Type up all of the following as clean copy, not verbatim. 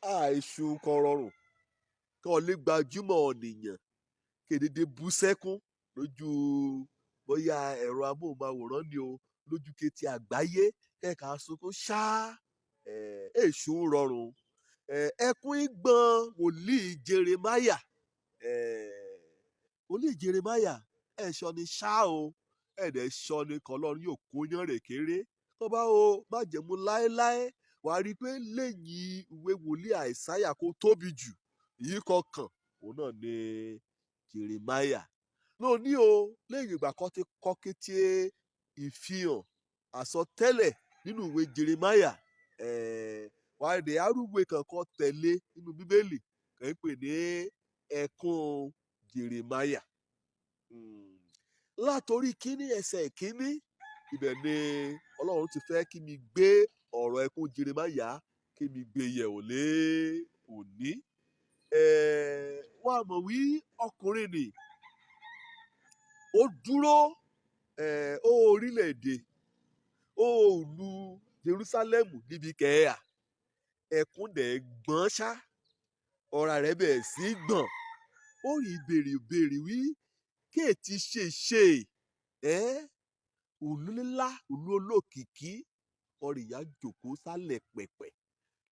àìsù kan rọrùn kàn lè gbajúmọ̀ ènìyàn kédédé bú sẹ́kún lójú bóyá ẹ̀rọ amóhùnmáwòrán ni o lójú kété àgbáyé kẹ́ka sunkún ṣáá èṣù ń rọrùn ẹkún ìgbọ̀n wòlíì jeremáyà wòlíì jeremáyà ẹ̀ṣọ́ ni ṣá o ẹ̀dẹ̀ ṣọ́ ni kọlọ́run yóò kó yán rè kéré tó bá o májẹ̀mú láéláé wàá rí i pé lẹ́yìn ìwé wòlíì àìsáyà kó tóbi jù yìí kọkàn òun náà ni jeremáyà lónìí o lẹ́yìn ìgbà kan ti kọ́ kété ìfihàn àsọtẹ́lẹ̀ nínú ìwé jeremáyà wàá rè arúgbó kankan tẹ̀lé nínú bíbélì kàn ń pè ní ẹkún jeremáyà látòrí kíní ẹsẹ̀ kíní ibẹ̀ ni ọlọ́run ti fẹ́ kí mi gbé ọ̀rọ̀ ẹkún jeremáyà kí mi gbé yẹ̀wò lé òní wọ́n á mọ̀ wí ọkùnrin nì ó dúró ó orílẹ̀-èdè ó ìlú Jerúsálẹ́mù níbi kẹ́ẹ̀à ẹkún dẹ̀ gbọ́n ṣá ọ̀rá rẹ̀ bẹ̀rẹ̀ sí gbọ̀n ó rí béèrè wí kéètì ṣe òlú ńlá òlú olókìkí ọrìyá jòkó sálẹ̀ pẹ̀pẹ̀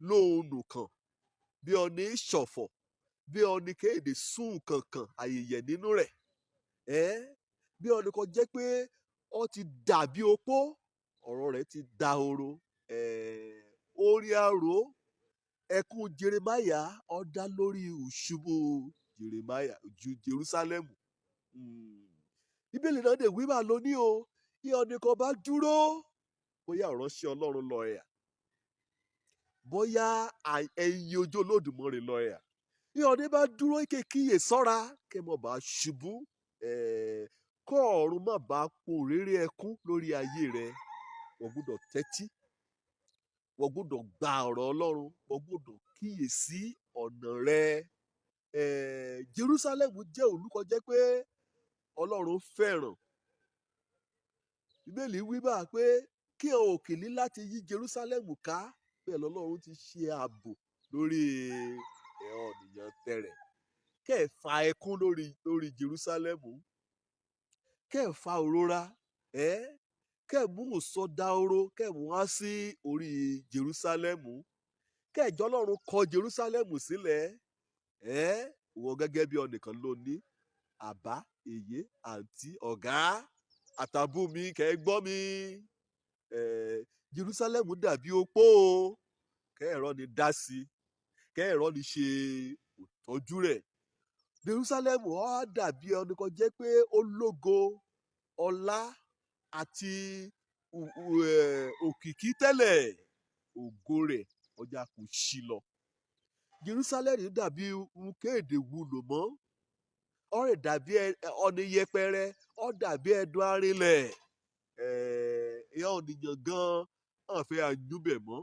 lóònù kan bí ọni ṣọ̀fọ̀ bí ọni kéde sùn kankan àyèyẹ nínú rẹ̀ bí ọni kan jẹ́ pé ó ti dàbí opó ọ̀rọ̀ rẹ̀ ti dahoro orí aró ẹkún jeremáyà ó dá lórí ìṣubú jeremáyà ju Jerúsálẹ́mù bíbélì náà dé wí bá lóní o bí ọni kan bá dúró bóyá ìránṣẹ́ Ọlọ́run lọ ẹ̀yà bóyá ẹ̀yin ojú Olódùmarè lọ ẹ̀yà bí ọni bá dúró kíyè sọ́ra kẹ́ mọ̀ bá ṣubú kọ́ ọ̀run má bá po réré ẹkún lórí ayé rẹ̀ wọ́n gbọ́dọ̀ tẹ́tí wọ́n gbọ́dọ̀ gba ọ̀rọ̀ Ọlọ́run wọ́n gbọ́dọ̀ kíyè sí ọ̀nà rẹ̀ Jerúsálẹ́mù jẹ́ ìlú kan jẹ́ pé Ọlọ́run fẹ́ràn bíbélì wí bá pé kí òkèlè láti yí Jerúsálẹ́mù ká bẹ́ẹ̀ lọ́lọ́run ti ṣe ààbò lórí ènìyàn tẹ̀rẹ̀ kẹ́ ẹ̀ fa ẹkún lórí Jerúsálẹ́mù kẹ́ ẹ̀ fa òrora kẹ́ ẹ̀ mú ìsọdahoro kẹ́ ẹ̀ mú wá sí orí Jerúsálẹ́mù kẹ́ ẹ̀ jọlọ́run kọ Jerúsálẹ́mù sílẹ̀ wọ́n gẹ́gẹ́ bí ọnìkan ló ní àbá èyí àǹtí ọ̀gá àtàbùmí kẹ́ ẹ gbọ́ mi Jerúsálẹ́mù dàbí opó o kẹ́ ẹ̀rọ ni dá sí kẹ́ ẹ̀rọ ni ṣe ìtọ́jú rẹ̀ Jerúsálẹ́mù ó dàbí ọnìkan jẹ́ pé ó lógo ọlá àti òkìkí tẹ́lẹ̀ ògo rẹ̀ ọjà kò ṣí lọ Jerúsálẹ́mù dàbí kéde wúlò mọ́ ó rẹ̀ dàbí ọni yẹpẹrẹ ó dàbí ẹdun arinlẹ̀ ìyá ònìyàn gan àfẹ́ àjúbẹ̀ mọ́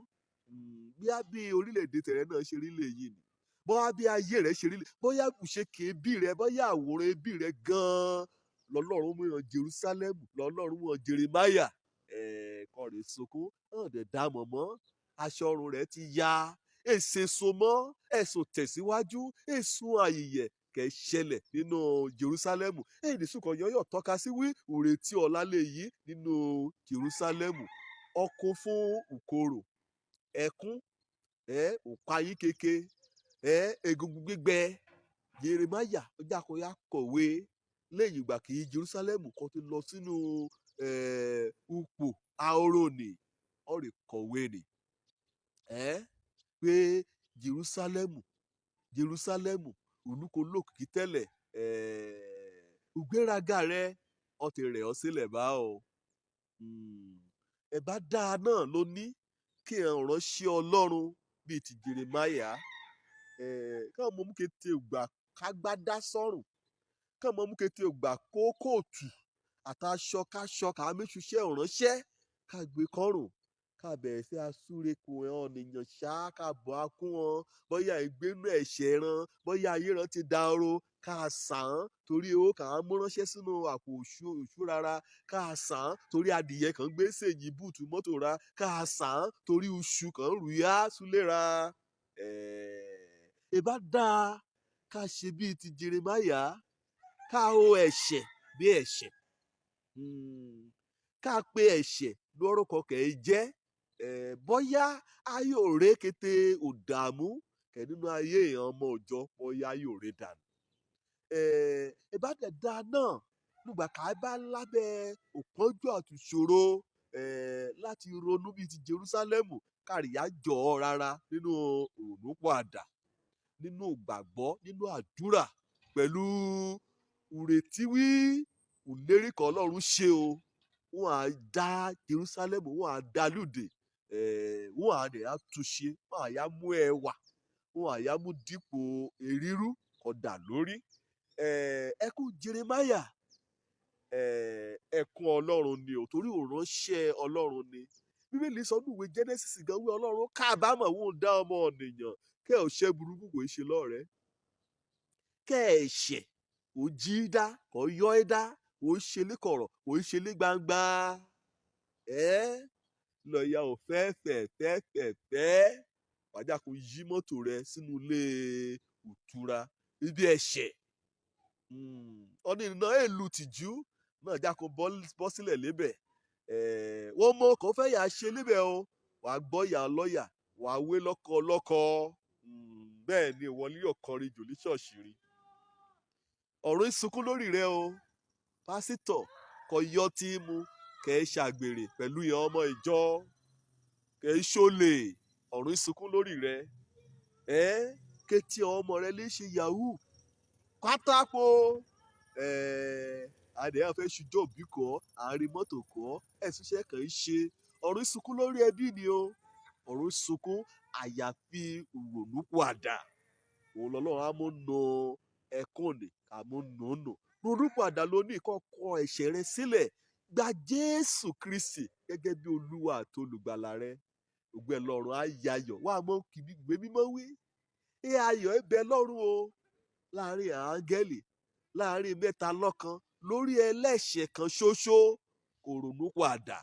bí orílẹ̀-èdè tẹ̀rẹ̀ náà ṣe rí lè yìí ni bóyá bí ayé rẹ̀ ṣe rí lè bóyá ìṣèké ẹbí rẹ̀ bóyá àwòrán ẹbí rẹ̀ gan lọ́lọ́run mú yan Jerúsálẹ́mù lọ́lọ́run mú yan jeremáyà kọ́ rẹ̀ sunkún hàn dẹ̀ dá mọ̀ mọ́ aṣọ ọrùn rẹ̀ ti ya èsè so mọ́ ẹ̀sùn tẹ̀síwájú èsùn àyìyẹ kẹ́ ṣẹlẹ̀ nínú Jerúsálẹ́mù èyí sùkàn yọ tọ́ka sí wí ìrètí ọ̀la lè yí nínú Jerúsálẹ́mù ọkùn fún ìkorò ẹkún òpáyí keke egungun gbígbẹ jeremáyà ọjàkọyà kọ̀wé lẹ́yìn ìgbà kí Jerúsálẹ́mù kan ti lọ sínú ipò ahoroni ọ̀rẹ́ kọ̀wé ni pé Jerúsálẹ́mù olùkọ́ lókìkí tẹ́lẹ̀ ìgbéraga rẹ ó ti rẹ̀ ọ́ sílẹ̀ bá o ẹ bá dáa náà ló ní kí ẹ ránṣẹ́ Ọlọ́run bíi ti jeremáyà káwọn ọmọ mú kété ògbà kágbádá sọ́rùn káwọn ọmọ mú kété ògbà kókòtù àtàṣọ káṣọ kàmíṣuṣẹ́ ìránṣẹ́ kágbé kọ́rùn kábẹ̀rẹ̀ sí asúre kò hàn nìyàn ṣá káàbọ̀ akún wọn bóyá ìgbénú ẹ̀ṣẹ̀ ran bóyá ayé ran ti da oro ká sàn án torí owó kà á mú ránṣẹ́ sínú àpò òṣù rárá ká sàn án torí adìyẹ kan gbé sèyí bùtù mọ́tò ra ká sàn án torí oṣù kan rù yá súlé ra ìbá dáa ká ṣe bíi ti Jeremáyà, ká o ẹ̀ṣẹ̀ bí ẹ̀ṣẹ̀, ká pe ẹ̀ṣẹ̀ lórúkọ kẹ̀ jẹ́, bóyá ayé òré kété òdààmú kẹ̀ nínú ayé èèyàn ọmọ òòjọ́ bóyá ayé òré dànù. Ìbá dẹ̀ dáa náà nígbà ká bá lábẹ́ òpọ́njú àtìṣòro láti ronú bíi ti Jerúsálẹ́mù káríyá jọ rárá nínú ìrònúpìwàdà, nínú ìgbàgbọ́, nínú àdúrà pẹ̀lú ìrètí wí ìlérí kan Ọlọ́run ṣe o. Wọ́n á dá Jerúsálẹ́mù, wọ́n á dá lóde, wọ́n á dẹ̀ á túnṣe, wọ́n á yá mú ẹwà, wọ́n á yá mú dípò èrírú kọ̀dà lórí. Ẹkún Jeremáyà, ẹkún Ọlọ́run ni ò, torí òránṣẹ́ Ọlọ́run ni. Bíbélì sọ ní ìwé Genesis gan wí Ọlọ́run kábàámọ̀ wọ́n dá ọmọ ènìyàn kẹ́ ò ṣe burúkú kò ṣe lọ́rẹ̀ẹ́. Kẹ́ ẹ̀ṣẹ̀ ò jí dá, kò yọ ẹ́ dá, ò ń ṣe ní kọ̀rọ̀, ò ń ṣe ní gbangba. Lọ́ọ̀yà ò fẹ́. Wàjà kò yí mọ́tò rẹ sínú ilé ìtura ibi ẹ̀ṣẹ̀. Ọ̀nà ìrìnà èlù tìjú náà já kó bọ́ sílẹ̀ lébẹ̀. Wọ́n mọ ọkọ̀ fẹ́ yà ṣe níbẹ̀ o, wàá gbọ́ ìyá lọ́ọ̀yà, wàá wé lọ́kọ. Bẹ́ẹ̀ ni ìwọlé ọ̀kọrin jò ní ṣọ́ọ̀ṣì rí. Ọ̀run sunkún lórí rẹ o, pásítọ̀ kò yọ tí mu, kẹ̀ ẹ́ ṣàgbèrè pẹ̀lú ìyá ọmọ ìjọ, kẹ̀ ẹ́ ṣólè, ọ̀run sunkún lórí rẹ. Kétí ọmọ rẹ lè ṣe yahoo pátákó. Àdéhà fẹ́ ṣùjọ́ òbí kọ́, àárín mọ́tò kọ́, ẹ̀sùn iṣẹ́ kan ń ṣe. Ọ̀run sunkún lórí ẹbí ni o. Ọ̀run sunkún àyàfi ìrònúpìwàdà. Òun lọ́lọ́run á mú nu ẹkún ni, àmú nùnù. Ìrònúpìwàdà ló ní ìkọ̀kọ̀ ẹ̀ṣẹ̀ rẹ sílẹ̀. Gba Jésù Kristi gẹ́gẹ́ bí Olúwa àti olùgbàlà rẹ. Ògo ẹ̀ lọ́run á yayọ̀. Wá mọ́ kìbí ìwé mímọ́ wí. Ayọ̀ ẹ bẹ lọ́run o, láàrin áńgẹ́lì, láàrin mẹ́ta lọ́kan, lórí ẹlẹ́ṣẹ̀ kan ṣoṣo kò ronúpìwàdà.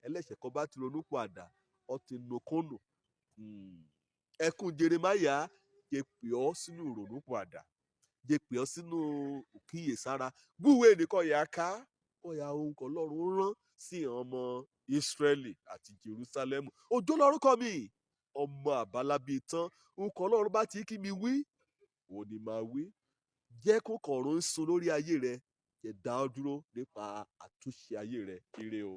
Ẹlẹ́ṣẹ̀ kan bá ti ronúpìwàdà, ó ti nùkúnù. Ẹkún Jeremáyà jẹ́ pè ọ́ sínú ìrònúpìwàdà, jẹ́ pè ọ́ sínú òkíyèsára. Gbúwé nìkan yà ká, ọ̀yà ohun kan lọ́run rán sí ọmọ Ísírẹ́lì àti Jerúsálẹ́mù. Òjó lórúkọ mi, ọmọ àbálábí tán. Nǹkan Ọlọ́run bá ti kí mi wí, òun ni màá wí. Jẹ́ kó kọ̀ọ̀run sun lórí ayé rẹ, jẹ́ dá ọ dúró nípa àtúnṣe ayé rẹ. Ire o.